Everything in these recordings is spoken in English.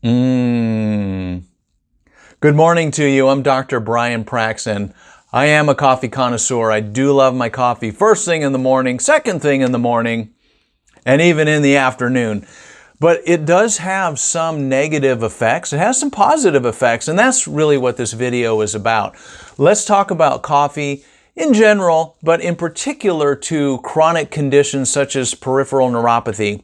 Good morning to you. I'm Dr. Brian Prax, and I am a coffee connoisseur. I do love my coffee first thing in the morning, second thing in the morning, and even in the afternoon. But it does have some negative effects. It has some positive effects, and that's really what this video is about. Let's talk about coffee in general, but in particular to chronic conditions such as peripheral neuropathy.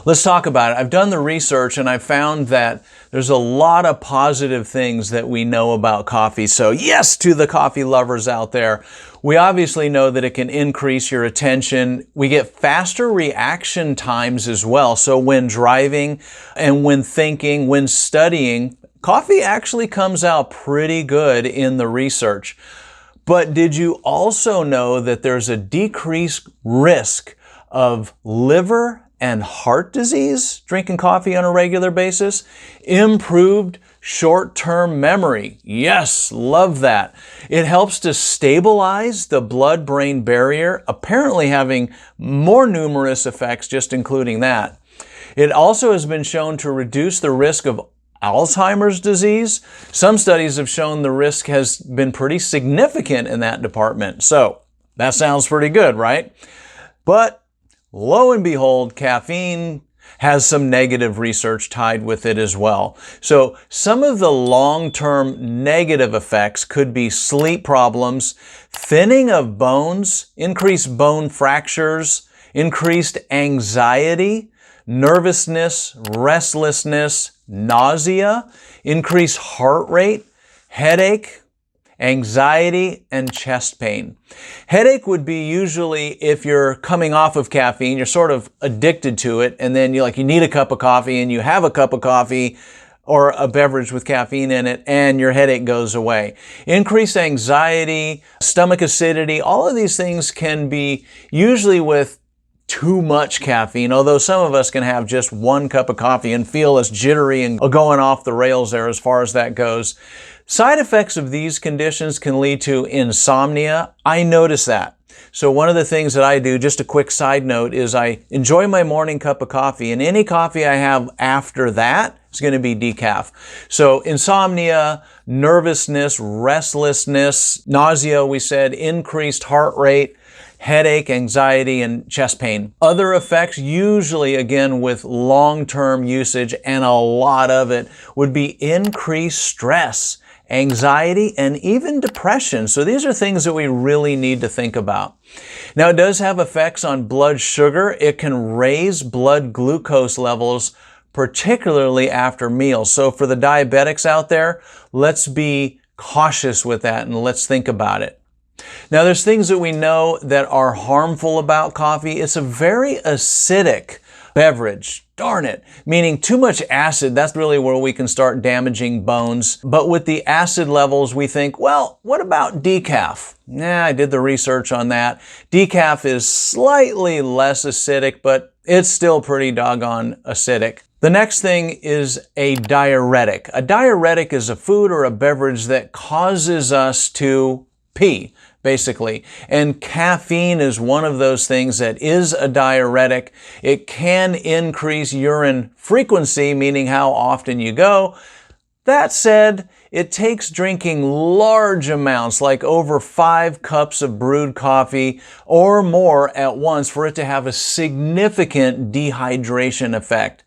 Let's talk about it. I've done the research and I've found that there's a lot of positive things that we know about coffee. So yes, to the coffee lovers out there, we obviously know that it can increase your attention. We get faster reaction times as well. So when driving and when thinking, when studying, coffee actually comes out pretty good in the research. But did you also know that there's a decreased risk of liver and heart disease drinking coffee on a regular basis? Improved short-term memory. Yes, love that. It helps to stabilize the blood-brain barrier, apparently having more numerous effects just including that. It also has been shown to reduce the risk of Alzheimer's disease. Some studies have shown the risk has been pretty significant in that department. So that sounds pretty good, right? But lo and behold, caffeine has some negative research tied with it as well. So some of the long-term negative effects could be sleep problems, thinning of bones, increased bone fractures, increased anxiety, nervousness, restlessness, nausea, increased heart rate, headache, anxiety, and chest pain. Headache would be usually if you're coming off of caffeine, you're sort of addicted to it, and then you need a cup of coffee and you have a cup of coffee or a beverage with caffeine in it and your headache goes away. Increased anxiety, stomach acidity, all of these things can be usually with too much caffeine, although some of us can have just one cup of coffee and feel as jittery and going off the rails there as far as that goes. Side effects of these conditions can lead to insomnia. I notice that. So one of the things that I do, just a quick side note, is I enjoy my morning cup of coffee, and any coffee I have after that is going to be decaf. So insomnia, nervousness, restlessness, nausea, we said, increased heart rate, headache, anxiety, and chest pain. Other effects, usually again with long-term usage, and a lot of it, would be increased stress, anxiety, and even depression. So these are things that we really need to think about. Now, it does have effects on blood sugar. It can raise blood glucose levels, particularly after meals. So for the diabetics out there, let's be cautious with that and let's think about it. Now, there's things that we know that are harmful about coffee. It's a very acidic beverage. Darn it. Meaning too much acid, that's really where we can start damaging bones. But with the acid levels, we think, well, what about decaf? I did the research on that. Decaf is slightly less acidic, but it's still pretty doggone acidic. The next thing is a diuretic. A diuretic is a food or a beverage that causes us to pee, basically. And caffeine is one of those things that is a diuretic. It can increase urine frequency, meaning how often you go. That said, it takes drinking large amounts, like over 5 cups of brewed coffee or more at once, for it to have a significant dehydration effect.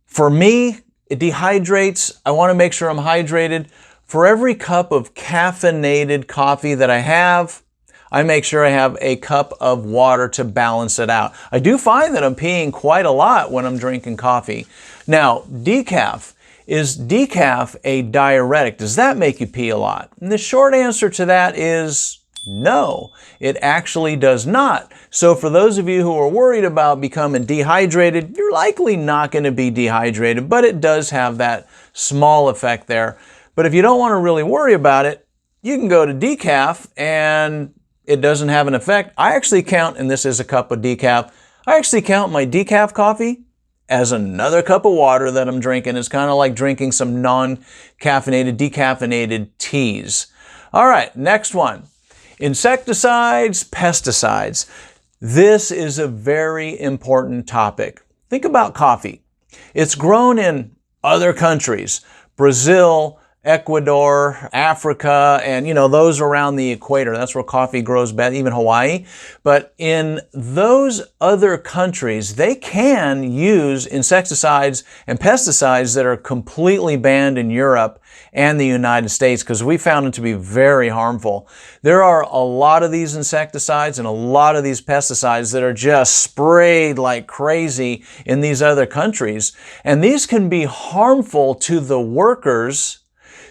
For me, it dehydrates. I want to make sure I'm hydrated. For every cup of caffeinated coffee that I have, I make sure I have a cup of water to balance it out. I do find that I'm peeing quite a lot when I'm drinking coffee. Now, decaf. Is decaf a diuretic? Does that make you pee a lot? And the short answer to that is no, it actually does not. So for those of you who are worried about becoming dehydrated, you're likely not going to be dehydrated, but it does have that small effect there. But if you don't want to really worry about it, you can go to decaf and it doesn't have an effect. I actually count, and this is a cup of decaf, I actually count my decaf coffee as another cup of water that I'm drinking. It's kind of like drinking some non-caffeinated, decaffeinated teas. All right, next one. Insecticides, pesticides. This is a very important topic. Think about coffee. It's grown in other countries, Brazil, Ecuador, Africa, and those around the equator. That's where coffee grows best, even Hawaii. But in those other countries, they can use insecticides and pesticides that are completely banned in Europe and the United States, because we found them to be very harmful. There are a lot of these insecticides and a lot of these pesticides that are just sprayed like crazy in these other countries. And these can be harmful to the workers,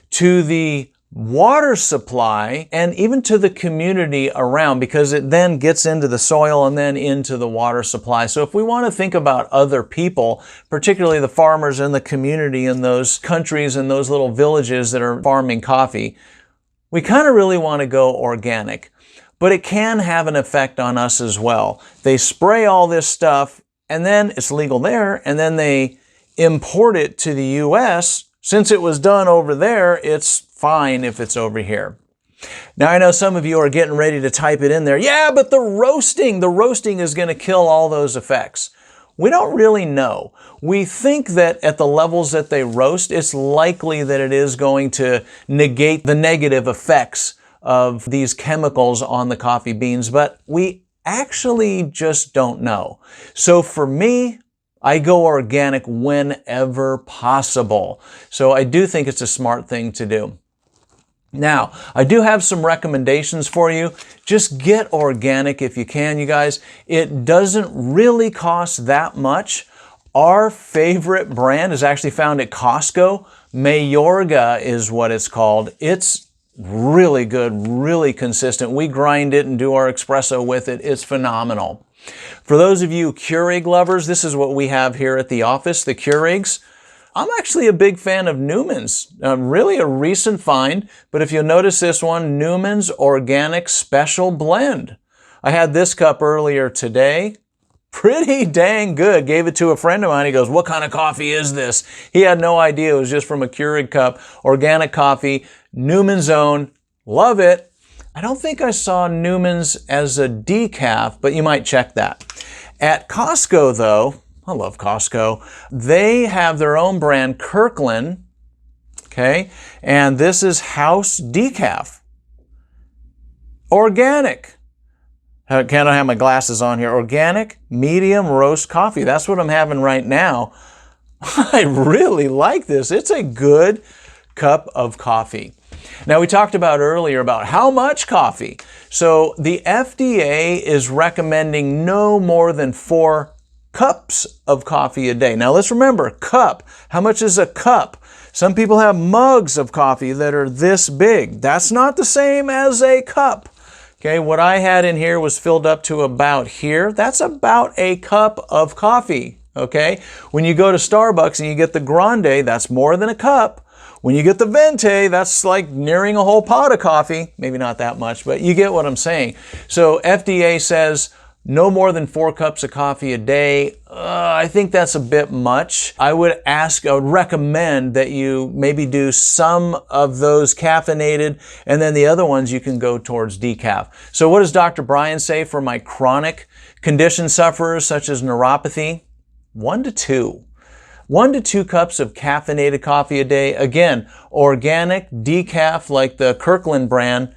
to the water supply, and even to the community around, because it then gets into the soil and then into the water supply. So if we want to think about other people, particularly the farmers in the community in those countries and those little villages that are farming coffee, we kind of really want to go organic. But it can have an effect on us as well. They spray all this stuff and then it's legal there, and then they import it to the US. Since it was done over there, it's fine if it's over here. Now, I know some of you are getting ready to type it in there. Yeah, but the roasting is going to kill all those effects. We don't really know. We think that at the levels that they roast, it's likely that it is going to negate the negative effects of these chemicals on the coffee beans, but we actually just don't know. So for me, I go organic whenever possible. So I do think it's a smart thing to do. Now, I do have some recommendations for you. Just get organic if you can, you guys. It doesn't really cost that much. Our favorite brand is actually found at Costco. Mayorga is what it's called. It's really good, really consistent. We grind it and do our espresso with it. It's phenomenal. For those of you Keurig lovers, this is what we have here at the office, the Keurigs. I'm actually a big fan of Newman's, really a recent find, but if you'll notice this one, Newman's Organic Special Blend. I had this cup earlier today. Pretty dang good. Gave it to a friend of mine. He goes, "What kind of coffee is this?" He had no idea it was just from a Keurig cup. Organic coffee, Newman's own. Love it. I don't think I saw Newman's as a decaf, but you might check that. At Costco, though, I love Costco, they have their own brand, Kirkland, okay? And this is House Decaf. Organic. Can't I have my glasses on here? Organic medium roast coffee. That's what I'm having right now. I really like this. It's a good cup of coffee. Now, we talked about earlier about how much coffee. So the FDA is recommending no more than 4 cups of coffee a day. Now, let's remember, cup. How much is a cup? Some people have mugs of coffee that are this big. That's not the same as a cup. Okay, what I had in here was filled up to about here. That's about a cup of coffee. Okay, when you go to Starbucks and you get the grande, that's more than a cup. When you get the venti, that's like nearing a whole pot of coffee. Maybe not that much, but you get what I'm saying. So FDA says no more than 4 cups of coffee a day. I think that's a bit much. I would recommend that you maybe do some of those caffeinated, and then the other ones you can go towards decaf. So what does Dr. Brian say for my chronic condition sufferers such as neuropathy? 1 to 2. 1 to 2 cups of caffeinated coffee a day. Again, organic, decaf, like the Kirkland brand.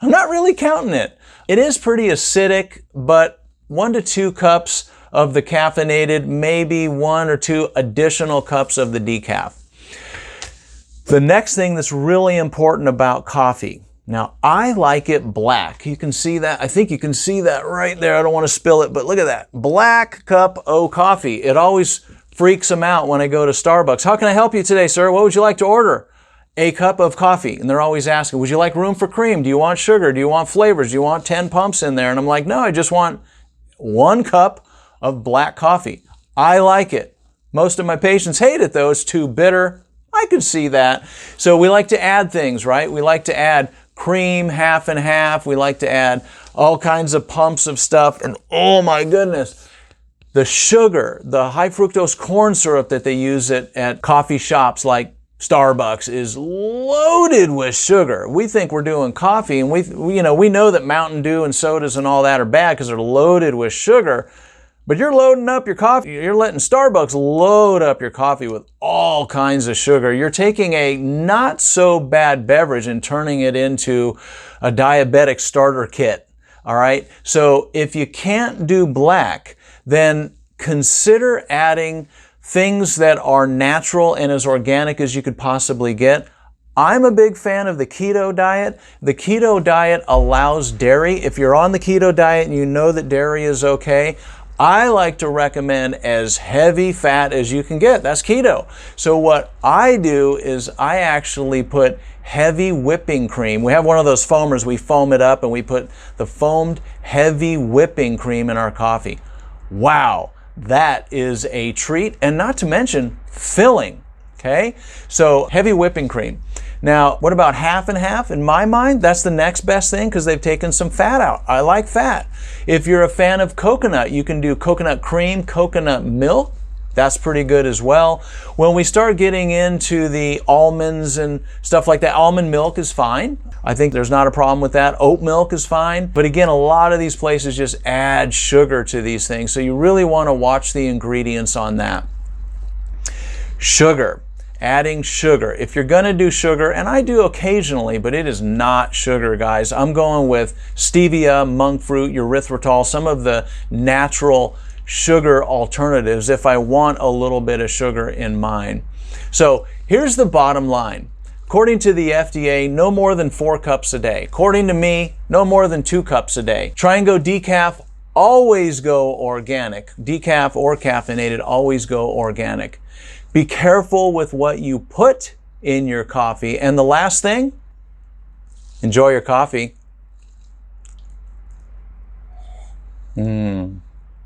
I'm not really counting it. It is pretty acidic, but 1 to 2 cups of the caffeinated, maybe 1 or 2 additional cups of the decaf. The next thing that's really important about coffee. Now, I like it black. You can see that. I think you can see that right there. I don't want to spill it, but look at that. Black cup of coffee. It always freaks them out when I go to Starbucks. How can I help you today, sir? What would you like to order? A cup of coffee. And they're always asking, would you like room for cream? Do you want sugar? Do you want flavors? Do you want 10 pumps in there? And I'm like, no, I just want 1 cup of black coffee. I like it. Most of my patients hate it though. It's too bitter. I could see that. So we like to add things, right? We like to add cream, half and half. We like to add all kinds of pumps of stuff. And oh my goodness, the sugar, the high fructose corn syrup that they use at coffee shops like Starbucks is loaded with sugar. We think we're doing coffee, and we know that Mountain Dew and sodas and all that are bad because they're loaded with sugar. But you're loading up your coffee, you're letting Starbucks load up your coffee with all kinds of sugar. You're taking a not so bad beverage and turning it into a diabetic starter kit. All right. So if you can't do black, then consider adding things that are natural and as organic as you could possibly get. I'm a big fan of the keto diet. The keto diet allows dairy. If you're on the keto diet and you know that dairy is okay, I like to recommend as heavy fat as you can get. That's keto. So what I do is I actually put heavy whipping cream. We have one of those foamers. We foam it up and we put the foamed heavy whipping cream in our coffee. Wow, that is a treat, and not to mention filling. Okay, so heavy whipping cream. Now, what about half and half? In my mind, that's the next best thing because they've taken some fat out. I like fat. If you're a fan of coconut, you can do coconut cream, coconut milk. That's pretty good as well. When we start getting into the almonds and stuff like that, almond milk is fine. I think there's not a problem with that. Oat milk is fine. But again, a lot of these places just add sugar to these things. So you really want to watch the ingredients on that. Sugar. Adding sugar. If you're going to do sugar, and I do occasionally, but it is not sugar, guys. I'm going with stevia, monk fruit, erythritol, some of the natural sugar alternatives if I want a little bit of sugar in mine. So here's the bottom line. According to the FDA, no more than 4 cups a day. According to me, no more than 2 cups a day. Try and go decaf, always go organic. Decaf or caffeinated, always go organic. Be careful with what you put in your coffee. And the last thing, enjoy your coffee.